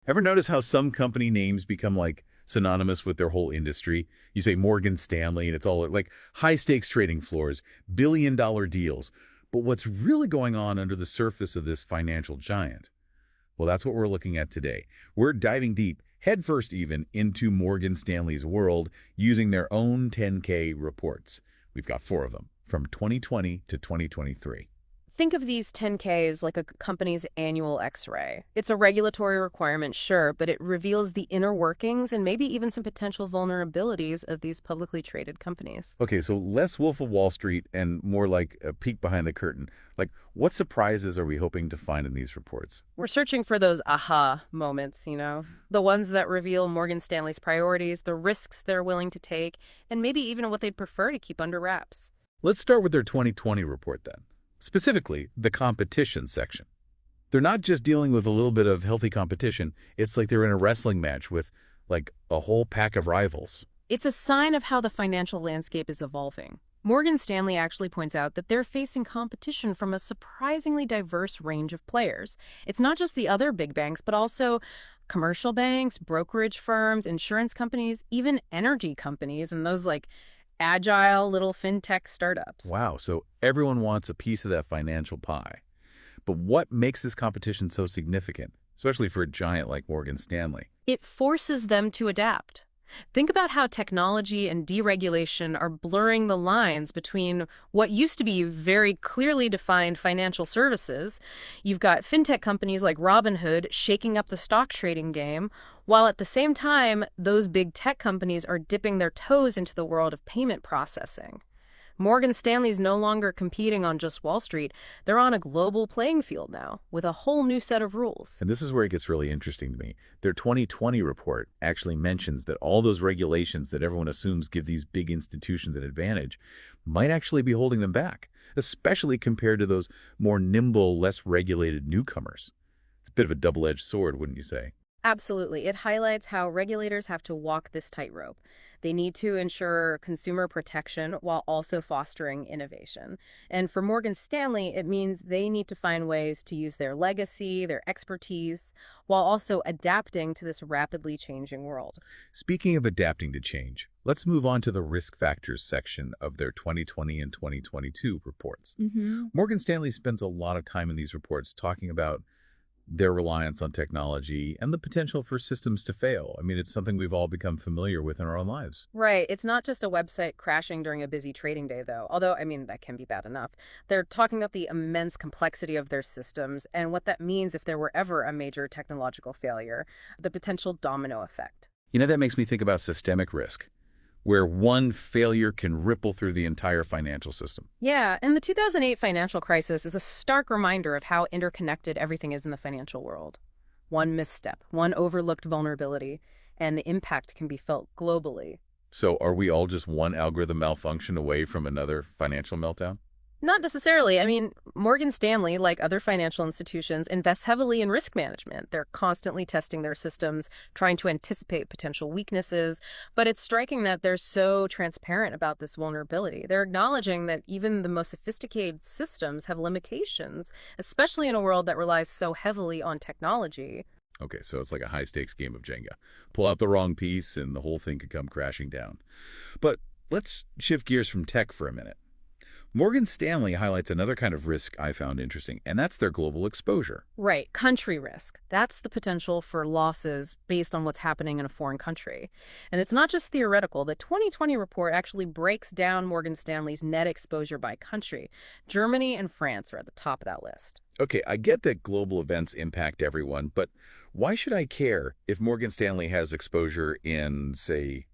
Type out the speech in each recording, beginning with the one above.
Ever notice how some company names become like synonymous with their whole industry? You say Morgan Stanley and it's all like high stakes trading floors, billion-dollar deals. But what's really going on under the surface of this financial giant? Well, that's what we're looking at today. We're diving deep, headfirst even, into Morgan Stanley's world using their own 10K reports. We've got 4 of them, from 2020 to 2023. Think of these 10Ks like a company's annual X-ray. It's a regulatory requirement, sure, but it reveals the inner workings and maybe even some potential vulnerabilities of these publicly traded companies. Okay, so less Wolf of Wall Street and more like a peek behind the curtain. Like, what surprises are we hoping to find in these reports? We're searching for those aha moments, the ones that reveal Morgan Stanley's priorities, the risks they're willing to take, and maybe even what they'd prefer to keep under wraps. Let's start with their 2020 report then. Specifically, the competition section. They're not just dealing with a little bit of healthy competition. It's like they're in a wrestling match with, like, a whole pack of rivals. It's a sign of how the financial landscape is evolving. Morgan Stanley actually points out that they're facing competition from a surprisingly diverse range of players. It's not just the other big banks, but also commercial banks, brokerage firms, insurance companies, even energy companies, and those like agile little fintech startups. Wow, so everyone wants a piece of that financial pie. But what makes this competition so significant, especially for a giant like Morgan Stanley? It forces them to adapt. Think about how technology and deregulation are blurring the lines between what used to be very clearly defined financial services. You've got fintech companies like Robinhood shaking up the stock trading game, while at the same time, those big tech companies are dipping their toes into the world of payment processing. Morgan Stanley's no longer competing on just Wall Street. They're on a global playing field now, with a whole new set of rules. And this is where it gets really interesting to me. Their 2020 report actually mentions that all those regulations that everyone assumes give these big institutions an advantage might actually be holding them back, especially compared to those more nimble, less regulated newcomers. It's a bit of a double-edged sword, wouldn't you say? Absolutely. It highlights how regulators have to walk this tightrope. They need to ensure consumer protection while also fostering innovation. And for Morgan Stanley, it means they need to find ways to use their legacy, their expertise, while also adapting to this rapidly changing world. Speaking of adapting to change, let's move on to the risk factors section of their 2020 and 2022 reports. Morgan Stanley spends a lot of time in these reports talking about their reliance on technology and the potential for systems to fail. I mean, it's something we've all become familiar with in our own lives. Right. It's not just a website crashing during a busy trading day, though. Although, that can be bad enough. They're talking about the immense complexity of their systems and what that means if there were ever a major technological failure, the potential domino effect. That makes me think about systemic risk, where one failure can ripple through the entire financial system. Yeah, and the 2008 financial crisis is a stark reminder of how interconnected everything is in the financial world. One misstep, one overlooked vulnerability, and the impact can be felt globally. So are we all just one algorithm malfunction away from another financial meltdown? Not necessarily. Morgan Stanley, like other financial institutions, invests heavily in risk management. They're constantly testing their systems, trying to anticipate potential weaknesses. But it's striking that they're so transparent about this vulnerability. They're acknowledging that even the most sophisticated systems have limitations, especially in a world that relies so heavily on technology. Okay, so it's like a high-stakes game of Jenga. Pull out the wrong piece and the whole thing could come crashing down. But let's shift gears from tech for a minute. Morgan Stanley highlights another kind of risk I found interesting, and that's their global exposure. Right, country risk. That's the potential for losses based on what's happening in a foreign country. And it's not just theoretical. The 2020 report actually breaks down Morgan Stanley's net exposure by country. Germany and France are at the top of that list. Okay, I get that global events impact everyone, but why should I care if Morgan Stanley has exposure in, say,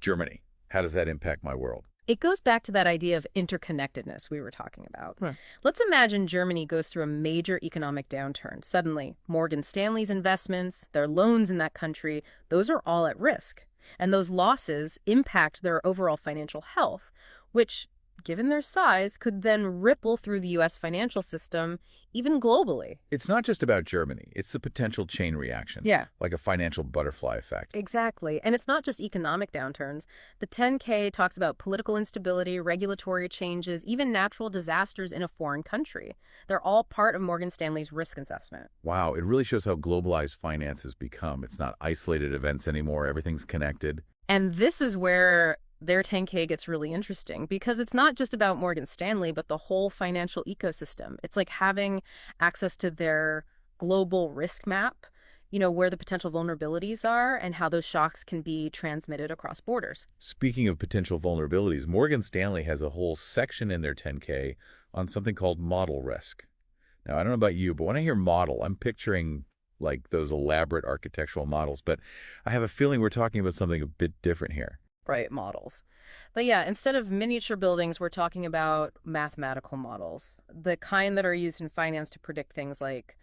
Germany? How does that impact my world? It goes back to that idea of interconnectedness we were talking about. Let's imagine Germany goes through a major economic downturn. Suddenly, Morgan Stanley's investments, their loans in that country, those are all at risk. And those losses impact their overall financial health, which given their size, could then ripple through the U.S. financial system, even globally. It's not just about Germany. It's the potential chain reaction, Yeah. like a financial butterfly effect. Exactly. And it's not just economic downturns. The 10K talks about political instability, regulatory changes, even natural disasters in a foreign country. They're all part of Morgan Stanley's risk assessment. Wow, it really shows how globalized finance has become. It's not isolated events anymore. Everything's connected. And this is where their 10K gets really interesting because it's not just about Morgan Stanley, but the whole financial ecosystem. It's like having access to their global risk map, where the potential vulnerabilities are and how those shocks can be transmitted across borders. Speaking of potential vulnerabilities, Morgan Stanley has a whole section in their 10K on something called model risk. Now, I don't know about you, but when I hear model, I'm picturing like those elaborate architectural models, but I have a feeling we're talking about something a bit different here. Right, models. But yeah, instead of miniature buildings, we're talking about mathematical models, the kind that are used in finance to predict things like,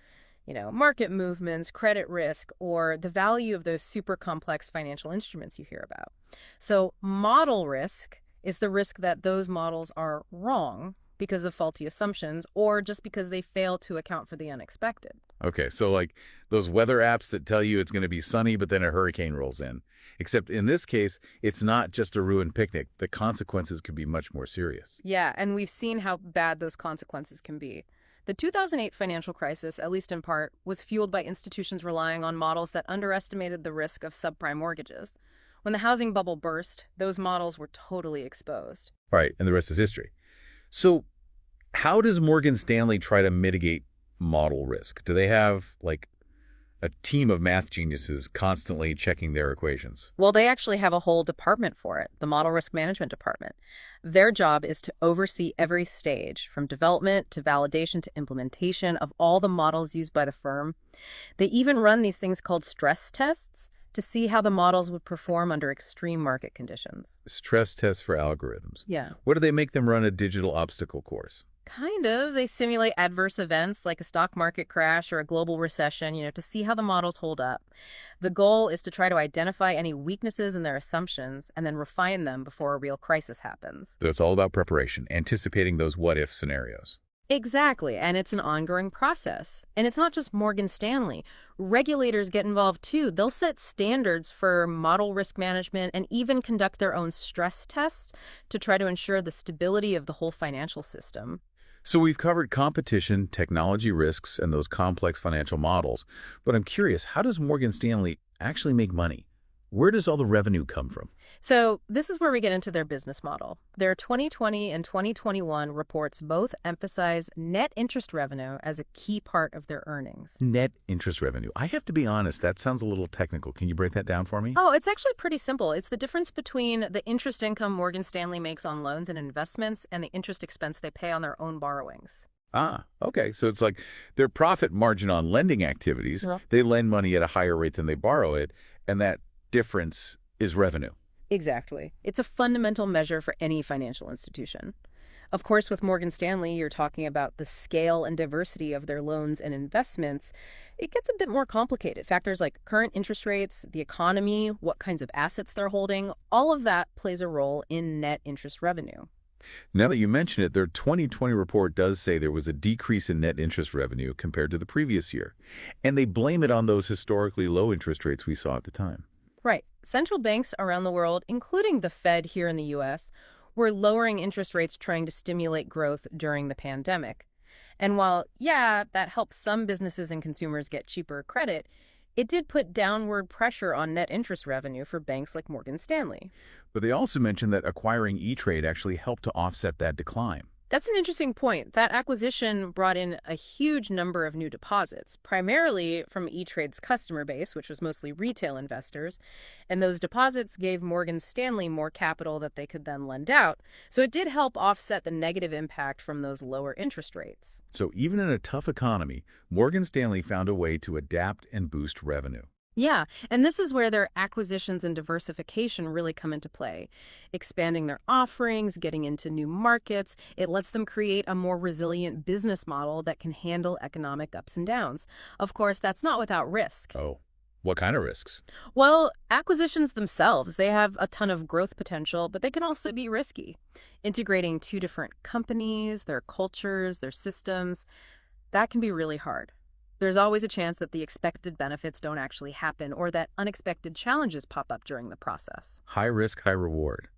market movements, credit risk, or the value of those super complex financial instruments you hear about. So model risk is the risk that those models are wrong because of faulty assumptions or just because they fail to account for the unexpected. Okay, so like those weather apps that tell you it's going to be sunny, but then a hurricane rolls in. Except in this case, it's not just a ruined picnic. The consequences could be much more serious. Yeah, and we've seen how bad those consequences can be. The 2008 financial crisis, at least in part, was fueled by institutions relying on models that underestimated the risk of subprime mortgages. When the housing bubble burst, those models were totally exposed. All right, and the rest is history. So how does Morgan Stanley try to mitigate model risk? Do they have, like, a team of math geniuses constantly checking their equations? Well, they actually have a whole department for it, the Model Risk Management Department. Their job is to oversee every stage, from development to validation to implementation of all the models used by the firm. They even run these things called stress tests to see how the models would perform under extreme market conditions. Stress tests for algorithms. Yeah. What do they make them run a digital obstacle course? Kind of. They simulate adverse events like a stock market crash or a global recession, to see how the models hold up. The goal is to try to identify any weaknesses in their assumptions and then refine them before a real crisis happens. So it's all about preparation, anticipating those what-if scenarios. Exactly, and it's an ongoing process. And it's not just Morgan Stanley. Regulators get involved too. They'll set standards for model risk management and even conduct their own stress tests to try to ensure the stability of the whole financial system. So we've covered competition, technology risks, and those complex financial models. But I'm curious, how does Morgan Stanley actually make money? Where does all the revenue come from? So this is where we get into their business model. Their 2020 and 2021 reports both emphasize net interest revenue as a key part of their earnings. Net interest revenue. I have to be honest, that sounds a little technical. Can you break that down for me? Oh, it's actually pretty simple. It's the difference between the interest income Morgan Stanley makes on loans and investments and the interest expense they pay on their own borrowings. Ah, okay. So it's like their profit margin on lending activities. Yeah. They lend money at a higher rate than they borrow it, and that difference is revenue. Exactly. It's a fundamental measure for any financial institution. Of course, with Morgan Stanley, you're talking about the scale and diversity of their loans and investments. It gets a bit more complicated. Factors like current interest rates, the economy, what kinds of assets they're holding, all of that plays a role in net interest revenue. Now that you mention it, their 2020 report does say there was a decrease in net interest revenue compared to the previous year, and they blame it on those historically low interest rates we saw at the time. Right. Central banks around the world, including the Fed here in the U.S., were lowering interest rates trying to stimulate growth during the pandemic. And while, yeah, that helped some businesses and consumers get cheaper credit, it did put downward pressure on net interest revenue for banks like Morgan Stanley. But they also mentioned that acquiring E-Trade actually helped to offset that decline. That's an interesting point. That acquisition brought in a huge number of new deposits, primarily from E-Trade's customer base, which was mostly retail investors. And those deposits gave Morgan Stanley more capital that they could then lend out. So it did help offset the negative impact from those lower interest rates. So even in a tough economy, Morgan Stanley found a way to adapt and boost revenue. Yeah, and this is where their acquisitions and diversification really come into play. Expanding their offerings, getting into new markets, it lets them create a more resilient business model that can handle economic ups and downs. Of course, that's not without risk. Oh, What kind of risks? Well, acquisitions themselves, they have a ton of growth potential, but they can also be risky. Integrating two different companies, their cultures, their systems, that can be really hard. There's always a chance that the expected benefits don't actually happen or that unexpected challenges pop up during the process. High risk, high reward.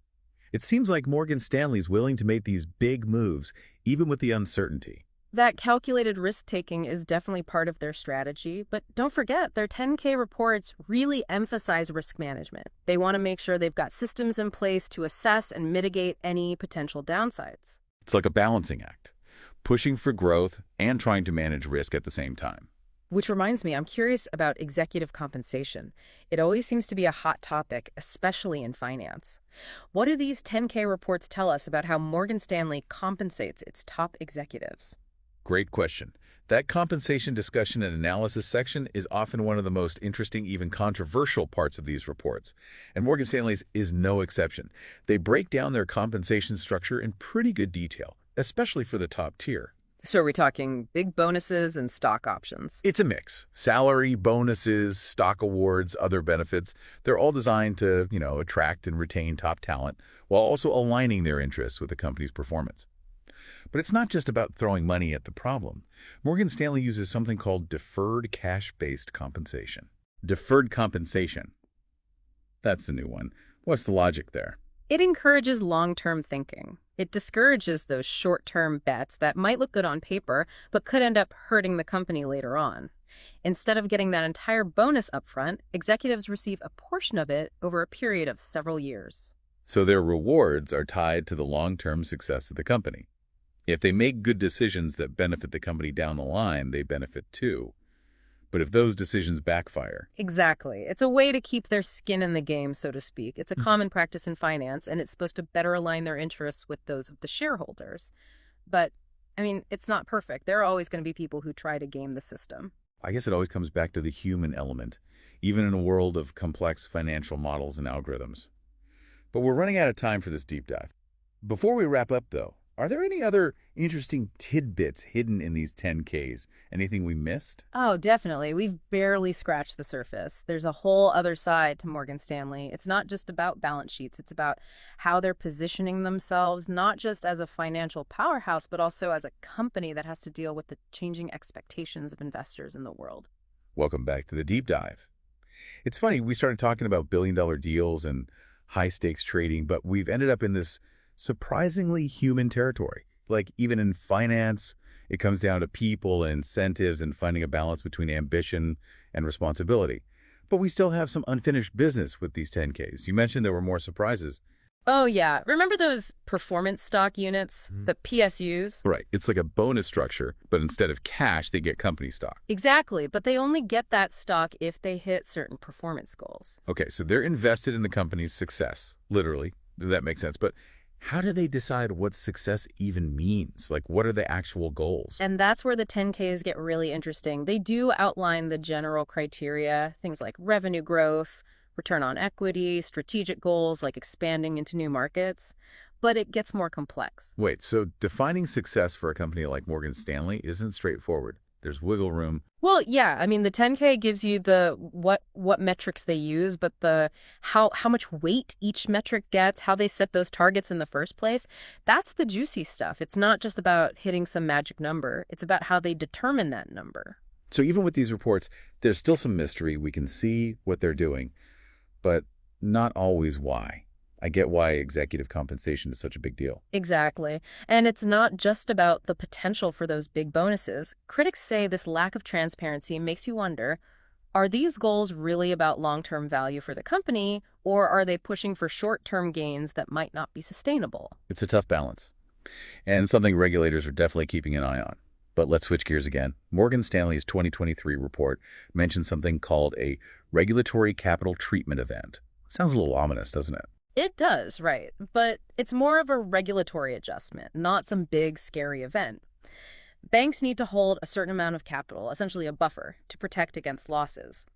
It seems like Morgan Stanley's willing to make these big moves, even with the uncertainty. That calculated risk-taking is definitely part of their strategy, but don't forget, their 10K reports really emphasize risk management. They want to make sure they've got systems in place to assess and mitigate any potential downsides. It's like a balancing act, pushing for growth and trying to manage risk at the same time. Which reminds me, I'm curious about executive compensation. It always seems to be a hot topic, especially in finance. What do these 10K reports tell us about how Morgan Stanley compensates its top executives? Great question. That compensation discussion and analysis section is often one of the most interesting, even controversial parts of these reports. And Morgan Stanley's is no exception. They break down their compensation structure in pretty good detail, especially for the top tier. So are we talking big bonuses and stock options? It's a mix. Salary, bonuses, stock awards, other benefits. They're all designed to, attract and retain top talent while also aligning their interests with the company's performance. But it's not just about throwing money at the problem. Morgan Stanley uses something called deferred cash-based compensation. Deferred compensation. That's the new one. What's the logic there? It encourages long-term thinking. It discourages those short-term bets that might look good on paper, but could end up hurting the company later on. Instead of getting that entire bonus upfront, executives receive a portion of it over a period of several years. So their rewards are tied to the long-term success of the company. If they make good decisions that benefit the company down the line, they benefit too. But if those decisions backfire... Exactly. It's a way to keep their skin in the game, so to speak. It's a common practice in finance, and it's supposed to better align their interests with those of the shareholders. But, it's not perfect. There are always going to be people who try to game the system. I guess it always comes back to the human element, even in a world of complex financial models and algorithms. But we're running out of time for this deep dive. Before we wrap up, though, are there any other interesting tidbits hidden in these 10Ks? Anything we missed? Oh, definitely. We've barely scratched the surface. There's a whole other side to Morgan Stanley. It's not just about balance sheets. It's about how they're positioning themselves, not just as a financial powerhouse, but also as a company that has to deal with the changing expectations of investors in the world. Welcome back to the deep dive. It's funny, we started talking about billion-dollar deals and high-stakes trading, but we've ended up in this surprisingly human territory. Like even in finance, it comes down to people and incentives and finding a balance between ambition and responsibility. But we still have some unfinished business with these 10Ks. You mentioned there were more surprises. Oh, yeah. Remember those performance stock units, the PSUs? Right. It's like a bonus structure, but instead of cash, they get company stock. Exactly, but they only get that stock if they hit certain performance goals. Okay, so they're invested in the company's success, literally. That makes sense. But how do they decide what success even means? Like, what are the actual goals? And that's where the 10Ks get really interesting. They do outline the general criteria, things like revenue growth, return on equity, strategic goals like expanding into new markets, but it gets more complex. Wait, so defining success for a company like Morgan Stanley isn't straightforward. There's wiggle room. Well, yeah, the 10K gives you the what metrics they use, but the how much weight each metric gets, how they set those targets in the first place, that's the juicy stuff. It's not just about hitting some magic number. It's about how they determine that number. So even with these reports, there's still some mystery. We can see what they're doing, but not always why. I get why executive compensation is such a big deal. Exactly. And it's not just about the potential for those big bonuses. Critics say this lack of transparency makes you wonder, are these goals really about long-term value for the company, or are they pushing for short-term gains that might not be sustainable? It's a tough balance, and something regulators are definitely keeping an eye on. But let's switch gears again. Morgan Stanley's 2023 report mentions something called a regulatory capital treatment event. Sounds a little ominous, doesn't it? It does, right. But it's more of a regulatory adjustment, not some big, scary event. Banks need to hold a certain amount of capital, essentially a buffer, to protect against losses.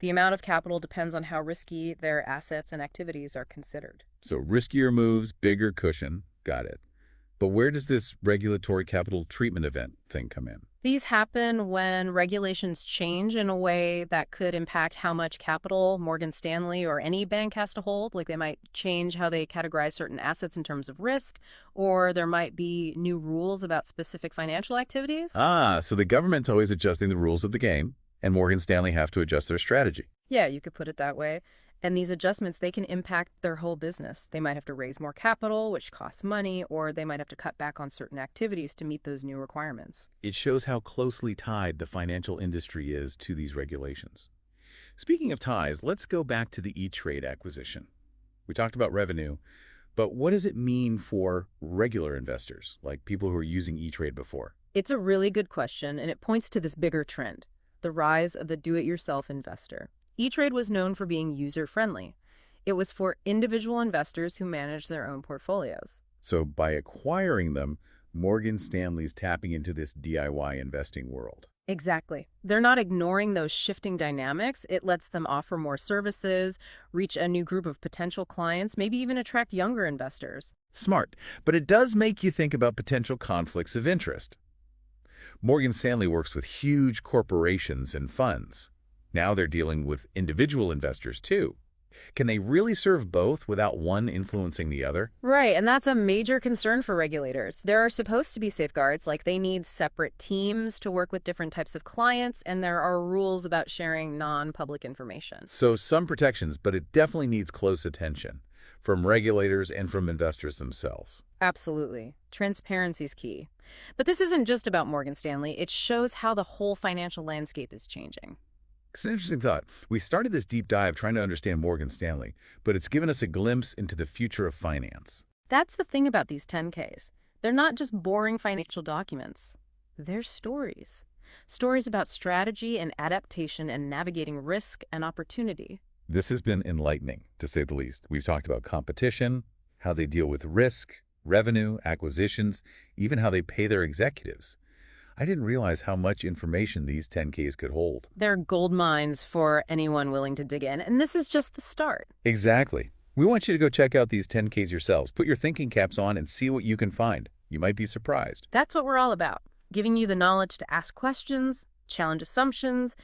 The amount of capital depends on how risky their assets and activities are considered. So riskier moves, bigger cushion. Got it. But where does this regulatory capital treatment event thing come in? These happen when regulations change in a way that could impact how much capital Morgan Stanley or any bank has to hold. Like they might change how they categorize certain assets in terms of risk, or there might be new rules about specific financial activities. Ah, so the government's always adjusting the rules of the game, and Morgan Stanley have to adjust their strategy. Yeah, you could put it that way. And these adjustments, they can impact their whole business. They might have to raise more capital, which costs money, or they might have to cut back on certain activities to meet those new requirements. It shows how closely tied the financial industry is to these regulations. Speaking of ties, let's go back to the E-Trade acquisition. We talked about revenue, but what does it mean for regular investors, like people who are using E-Trade before? It's a really good question, and it points to this bigger trend, the rise of the do-it-yourself investor. E-Trade was known for being user-friendly. It was for individual investors who manage their own portfolios. So by acquiring them, Morgan Stanley's tapping into this DIY investing world. Exactly. They're not ignoring those shifting dynamics. It lets them offer more services, reach a new group of potential clients, maybe even attract younger investors. Smart, but it does make you think about potential conflicts of interest. Morgan Stanley works with huge corporations and funds. Now they're dealing with individual investors too. Can they really serve both without one influencing the other? Right, and that's a major concern for regulators. There are supposed to be safeguards, like they need separate teams to work with different types of clients, and there are rules about sharing non-public information. So some protections, but it definitely needs close attention from regulators and from investors themselves. Absolutely. Transparency is key. But this isn't just about Morgan Stanley. It shows how the whole financial landscape is changing. It's an interesting thought. We started this deep dive trying to understand Morgan Stanley, but it's given us a glimpse into the future of finance. That's the thing about these 10Ks. They're not just boring financial documents. They're stories. Stories about strategy and adaptation and navigating risk and opportunity. This has been enlightening, to say the least. We've talked about competition, how they deal with risk, revenue, acquisitions, even how they pay their executives. I didn't realize how much information these 10Ks could hold. They're gold mines for anyone willing to dig in, and this is just the start. Exactly. We want you to go check out these 10Ks yourselves. Put your thinking caps on and see what you can find. You might be surprised. That's what we're all about, giving you the knowledge to ask questions, challenge assumptions,